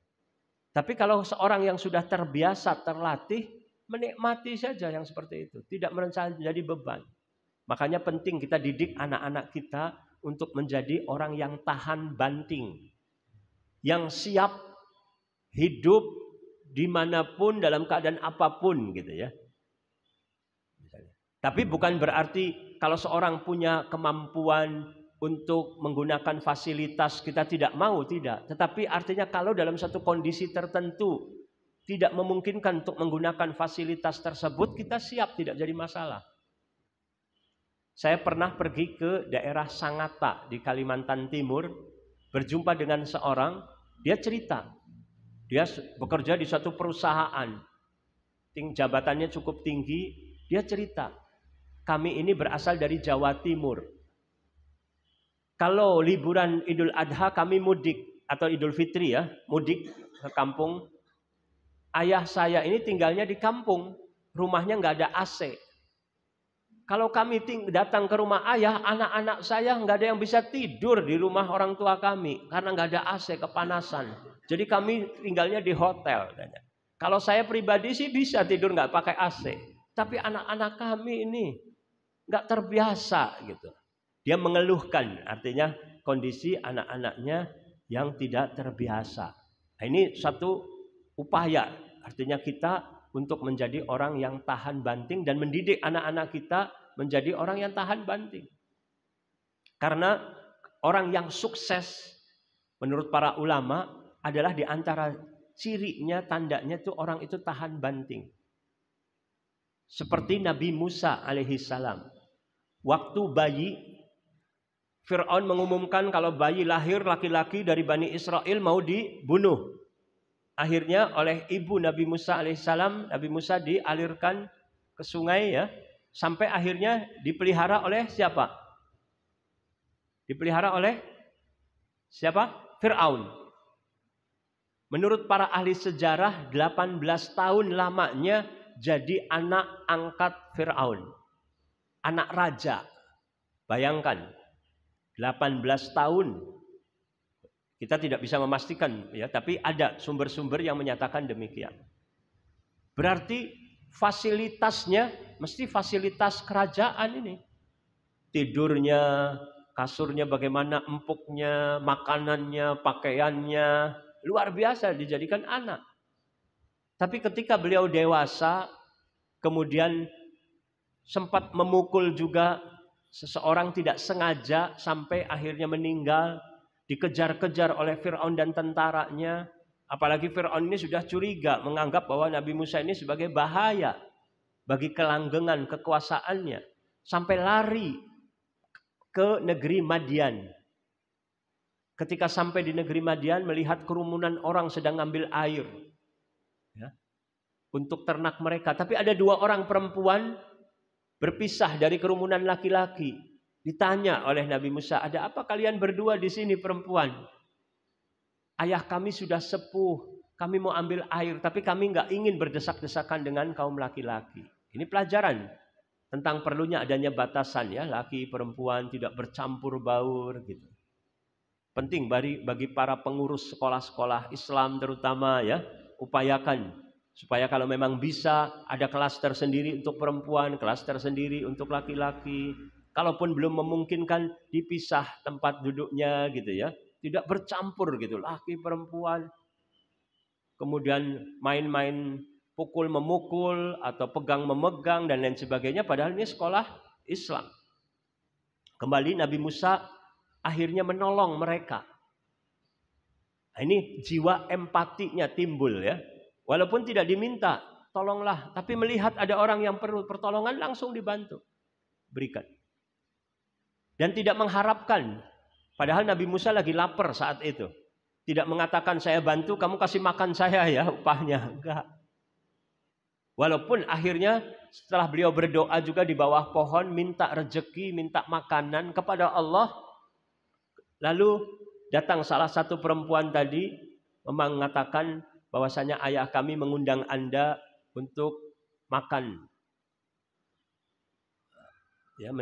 Tapi kalau seorang yang sudah terbiasa, terlatih, menikmati saja yang seperti itu. Tidak merasa menjadi beban. Makanya penting kita didik anak-anak kita untuk menjadi orang yang tahan banting. Yang siap hidup dimanapun dalam keadaan apapun gitu ya. Tapi bukan berarti kalau seorang punya kemampuan untuk menggunakan fasilitas kita tidak mau, tidak. Tetapi artinya kalau dalam satu kondisi tertentu tidak memungkinkan untuk menggunakan fasilitas tersebut, kita siap, tidak jadi masalah. Saya pernah pergi ke daerah Sangatta di Kalimantan Timur, berjumpa dengan seorang, dia cerita. Dia bekerja di suatu perusahaan, jabatannya cukup tinggi, dia cerita. Kami ini berasal dari Jawa Timur. Kalau liburan Idul Adha kami mudik, atau Idul Fitri ya, mudik ke kampung. Ayah saya ini tinggalnya di kampung, rumahnya nggak ada AC. Kalau kami datang ke rumah ayah, anak-anak saya nggak ada yang bisa tidur di rumah orang tua kami karena nggak ada AC, kepanasan. Jadi kami tinggalnya di hotel. Kalau saya pribadi sih bisa tidur nggak pakai AC, tapi anak-anak kami ini nggak terbiasa gitu. Dia mengeluhkan, artinya kondisi anak-anaknya yang tidak terbiasa. Nah, ini satu upaya, artinya kita untuk menjadi orang yang tahan banting dan mendidik anak-anak kita menjadi orang yang tahan banting. Karena orang yang sukses menurut para ulama adalah di antara cirinya, tandanya itu orang itu tahan banting. Seperti Nabi Musa alaihissalam. Waktu bayi, Fir'aun mengumumkan kalau bayi lahir laki-laki dari Bani Israel mau dibunuh. Akhirnya oleh ibu Nabi Musa alaihissalam, Nabi Musa dialirkan ke sungai ya, sampai akhirnya dipelihara oleh siapa? Dipelihara oleh siapa? Fir'aun. Menurut para ahli sejarah 18 tahun lamanya jadi anak angkat Fir'aun. Anak raja. Bayangkan 18 tahun. Kita tidak bisa memastikan ya, tapi ada sumber-sumber yang menyatakan demikian. Berarti fasilitasnya mesti fasilitas kerajaan ini. Tidurnya, kasurnya bagaimana, empuknya, makanannya, pakaiannya, luar biasa dijadikan anak. Tapi ketika beliau dewasa, kemudian sempat memukul juga seseorang tidak sengaja sampai akhirnya meninggal, dikejar-kejar oleh Fir'aun dan tentaranya. Apalagi Fir'aun ini sudah curiga, menganggap bahwa Nabi Musa ini sebagai bahaya bagi kelanggengan kekuasaannya. Sampai lari ke negeri Madian. Ketika sampai di negeri Madian, melihat kerumunan orang sedang ngambil air ya, untuk ternak mereka. Tapi ada 2 orang perempuan berpisah dari kerumunan laki-laki. Ditanya oleh Nabi Musa, ada apa kalian berdua di sini perempuan? Ayah kami sudah sepuh, kami mau ambil air, tapi kami nggak ingin berdesak-desakan dengan kaum laki-laki. Ini pelajaran tentang perlunya adanya batasan ya, laki perempuan tidak bercampur baur gitu. Penting bagi para pengurus sekolah-sekolah Islam terutama ya, upayakan supaya kalau memang bisa ada kelas tersendiri untuk perempuan, kelas tersendiri untuk laki-laki. Kalaupun belum memungkinkan dipisah tempat duduknya gitu ya. Tidak bercampur gitu, laki perempuan. Kemudian main-main pukul memukul atau pegang memegang dan lain sebagainya, padahal ini sekolah Islam. Kembali Nabi Musa akhirnya menolong mereka. Nah, ini jiwa empatinya timbul ya. Walaupun tidak diminta, tolonglah, tapi melihat ada orang yang perlu pertolongan langsung dibantu, berikan. Dan tidak mengharapkan. Padahal Nabi Musa lagi lapar saat itu. Tidak mengatakan saya bantu, kamu kasih makan saya ya upahnya. Enggak. Walaupun akhirnya setelah beliau berdoa juga di bawah pohon, minta rezeki, minta makanan kepada Allah. Lalu datang salah satu perempuan tadi mengatakan bahwasanya ayah kami mengundang Anda untuk makan. Ya,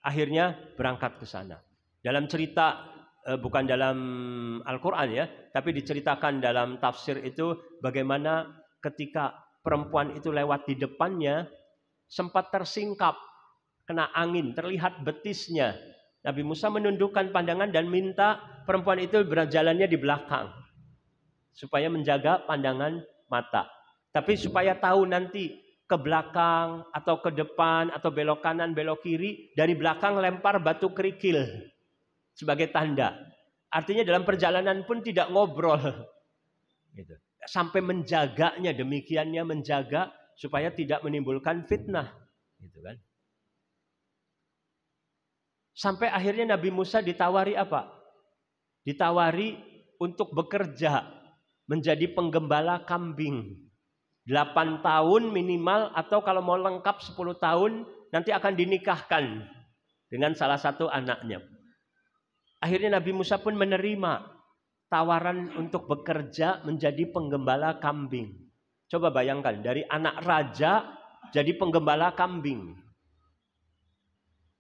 akhirnya berangkat ke sana. Dalam cerita, bukan dalam Al-Quran ya, tapi diceritakan dalam tafsir itu bagaimana ketika perempuan itu lewat di depannya, sempat tersingkap, kena angin, terlihat betisnya. Nabi Musa menundukkan pandangan dan minta perempuan itu berjalannya di belakang, supaya menjaga pandangan mata. Tapi supaya tahu nanti ke belakang atau ke depan atau belok kanan, belok kiri, dari belakang lempar batu kerikil sebagai tanda. Artinya dalam perjalanan pun tidak ngobrol. Gitu. Sampai menjaganya, demikiannya menjaga supaya tidak menimbulkan fitnah. Gitu kan. Sampai akhirnya Nabi Musa ditawari apa? Ditawari untuk bekerja menjadi penggembala kambing. 8 tahun minimal, atau kalau mau lengkap 10 tahun nanti akan dinikahkan dengan salah satu anaknya. Akhirnya Nabi Musa pun menerima tawaran untuk bekerja menjadi penggembala kambing. Coba bayangkan, dari anak raja jadi penggembala kambing.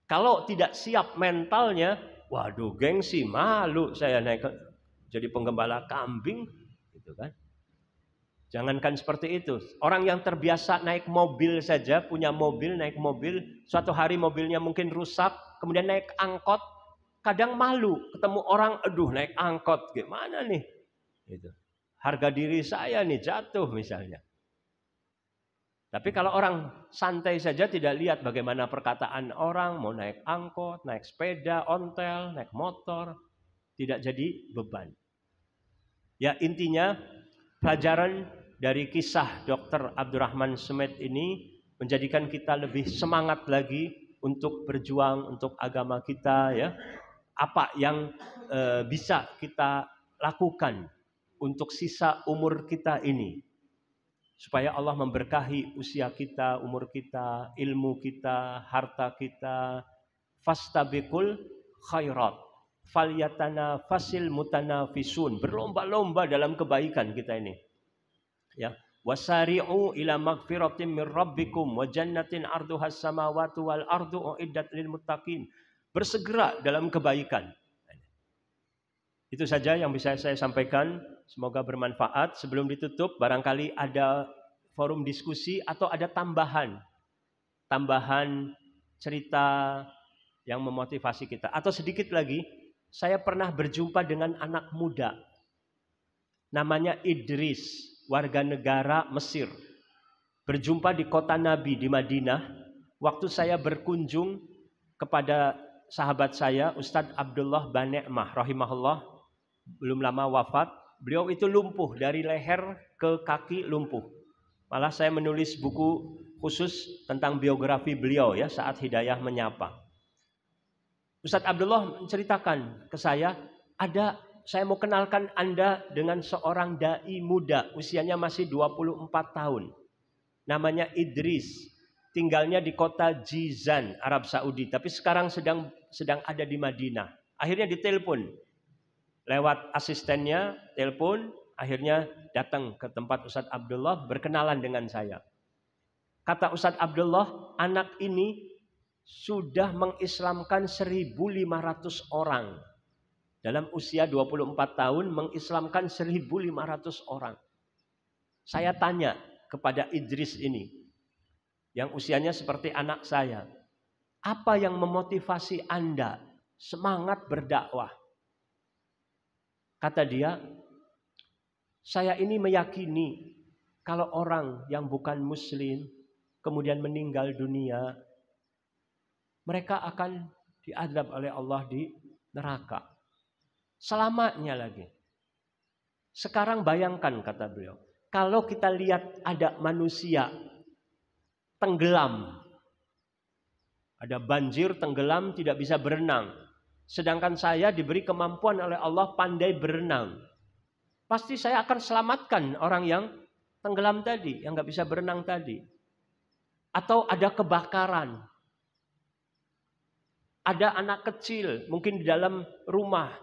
Kalau tidak siap mentalnya, waduh gengsi, malu saya naik jadi penggembala kambing, gitu kan. Jangankan seperti itu. Orang yang terbiasa naik mobil saja, punya mobil, naik mobil, suatu hari mobilnya mungkin rusak, kemudian naik angkot, kadang malu ketemu orang, aduh naik angkot, gimana nih? Gitu. Harga diri saya nih jatuh misalnya. Tapi kalau orang santai saja tidak lihat bagaimana perkataan orang, mau naik angkot, naik sepeda, ontel, naik motor, tidak jadi beban. Ya intinya pelajaran dari kisah Dr. Abdurrahman Sumed ini menjadikan kita lebih semangat lagi untuk berjuang untuk agama kita, ya. Apa yang bisa kita lakukan untuk sisa umur kita ini supaya Allah memberkahi usia kita, umur kita, ilmu kita, harta kita. Fastabiqul khairat falyatana fasil mutanafisun, berlomba-lomba dalam kebaikan kita ini, ya. Wasari'u ila magfiratin min rabbikum wa jannatin arduhas samawati wal ardu uiddat lil muttaqin, bersegera dalam kebaikan. Itu saja yang bisa saya sampaikan, semoga bermanfaat. Sebelum ditutup, barangkali ada forum diskusi atau ada tambahan cerita yang memotivasi kita. Atau sedikit lagi, saya pernah berjumpa dengan anak muda. Namanya Idris, warga negara Mesir. Berjumpa di kota Nabi di Madinah. Waktu saya berkunjung kepada sahabat saya, Ustadz Abdullah Bane'mah, rahimahullah, belum lama wafat. Beliau itu lumpuh dari leher ke kaki, lumpuh. Malah saya menulis buku khusus tentang biografi beliau, ya, saat Hidayah Menyapa. Ustadz Abdullah menceritakan ke saya, saya mau kenalkan Anda dengan seorang dai muda, usianya masih 24 tahun. Namanya Idris, tinggalnya di kota Jizan, Arab Saudi, tapi sekarang sedang ada di Madinah. Akhirnya ditelepon lewat asistennya, telepon, akhirnya datang ke tempat Ustadz Abdullah, berkenalan dengan saya. Kata Ustadz Abdullah, anak ini sudah mengislamkan 1.500 orang. Dalam usia 24 tahun mengislamkan 1.500 orang. Saya tanya kepada Idris ini, yang usianya seperti anak saya, apa yang memotivasi Anda semangat berdakwah? Kata dia, saya ini meyakini kalau orang yang bukan muslim kemudian meninggal dunia, mereka akan diazab oleh Allah di neraka. Selamanya lagi. Sekarang bayangkan, kata beliau, kalau kita lihat ada manusia tenggelam, ada banjir tenggelam tidak bisa berenang, sedangkan saya diberi kemampuan oleh Allah pandai berenang, pasti saya akan selamatkan orang yang tenggelam tadi, yang nggak bisa berenang tadi. Atau ada kebakaran, ada anak kecil mungkin di dalam rumah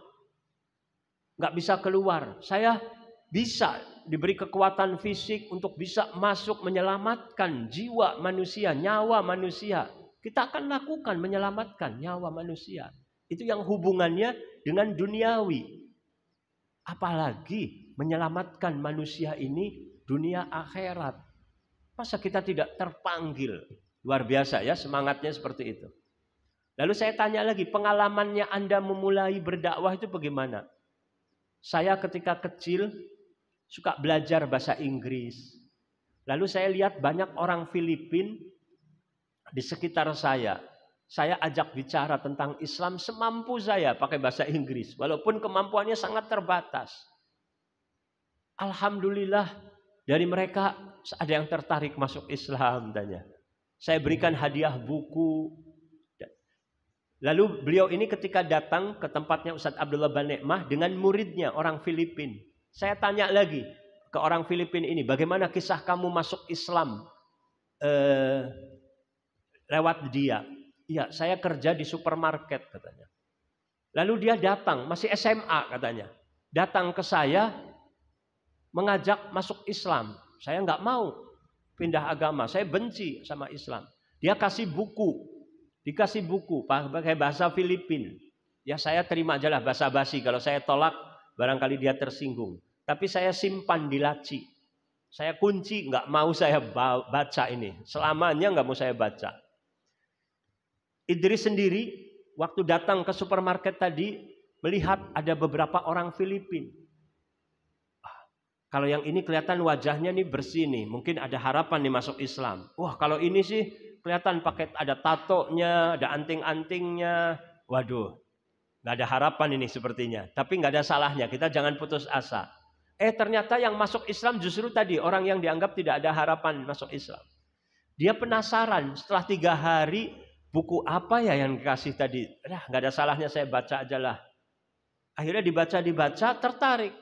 nggak bisa keluar, saya bisa diberi kekuatan fisik untuk bisa masuk menyelamatkan jiwa manusia, nyawa manusia. Kita akan lakukan menyelamatkan nyawa manusia. Itu yang hubungannya dengan duniawi. Apalagi menyelamatkan manusia ini dunia akhirat. Masa kita tidak terpanggil? Luar biasa ya, semangatnya seperti itu. Lalu saya tanya lagi, pengalamannya Anda memulai berdakwah itu bagaimana? Saya ketika kecil suka belajar bahasa Inggris. Lalu saya lihat banyak orang Filipina di sekitar saya. Saya ajak bicara tentang Islam semampu saya pakai bahasa Inggris. Walaupun kemampuannya sangat terbatas. Alhamdulillah dari mereka ada yang tertarik masuk Islam. Tanya. Saya berikan hadiah buku. Lalu beliau ini ketika datang ke tempatnya Ustadz Abdullah Bane'mah dengan muridnya orang Filipina. Saya tanya lagi ke orang Filipina ini, bagaimana kisah kamu masuk Islam lewat dia? Iya, saya kerja di supermarket katanya. Lalu dia datang, masih SMA katanya. Datang ke saya mengajak masuk Islam. Saya nggak mau pindah agama, saya benci sama Islam. Dia kasih buku. Dikasih buku pakai bahasa Filipina. Ya saya terima aja lah basa-basi. Kalau saya tolak barangkali dia tersinggung. Tapi saya simpan di laci. Saya kunci, nggak mau saya baca ini. Selamanya nggak mau saya baca. Idris sendiri waktu datang ke supermarket tadi melihat ada beberapa orang Filipina. Kalau yang ini kelihatan wajahnya nih bersih nih, mungkin ada harapan nih masuk Islam. Wah kalau ini sih kelihatan pakai ada tatonya, ada anting-antingnya. Waduh, nggak ada harapan ini sepertinya. Tapi nggak ada salahnya, kita jangan putus asa. Ternyata yang masuk Islam justru tadi orang yang dianggap tidak ada harapan masuk Islam. Dia penasaran setelah 3 hari, buku apa ya yang dikasih tadi? Nggak ada salahnya saya baca aja lah. Akhirnya dibaca, tertarik.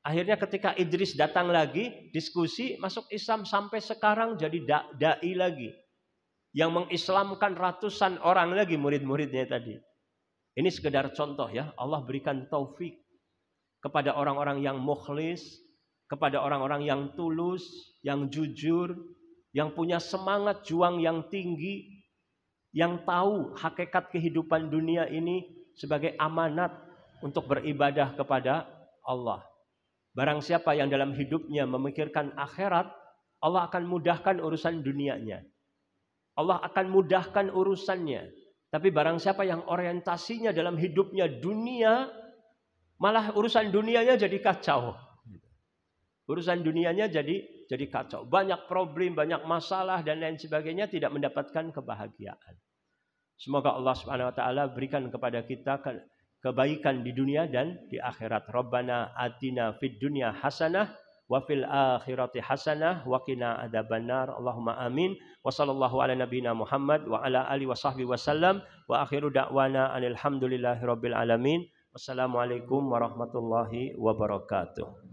Akhirnya ketika Idris datang lagi, diskusi, masuk Islam sampai sekarang jadi da'i lagi. Yang mengislamkan ratusan orang lagi murid-muridnya tadi. Ini sekedar contoh ya, Allah berikan taufik kepada orang-orang yang mukhlis, kepada orang-orang yang tulus, yang jujur, yang punya semangat juang yang tinggi, yang tahu hakikat kehidupan dunia ini sebagai amanat untuk beribadah kepada Allah. Barang siapa yang dalam hidupnya memikirkan akhirat, Allah akan mudahkan urusan dunianya. Allah akan mudahkan urusannya. Tapi barang siapa yang orientasinya dalam hidupnya dunia, malah urusan dunianya jadi kacau. Urusan dunianya jadi kacau. Banyak problem, banyak masalah dan lain sebagainya, tidak mendapatkan kebahagiaan. Semoga Allah Subhanahu wa taala berikan kepada kita kebaikan di dunia dan di akhirat. Rabbana atina fid dunya hasanah wa fil akhirati hasanah wa qina adzabannar. Allahumma amin. Wa sallallahu ala nabiyyina Muhammad wa ala alihi washabbihi wasallam wa akhiru da'wana alhamdulillahi rabbil alamin. Wassalamualaikum warahmatullahi wabarakatuh.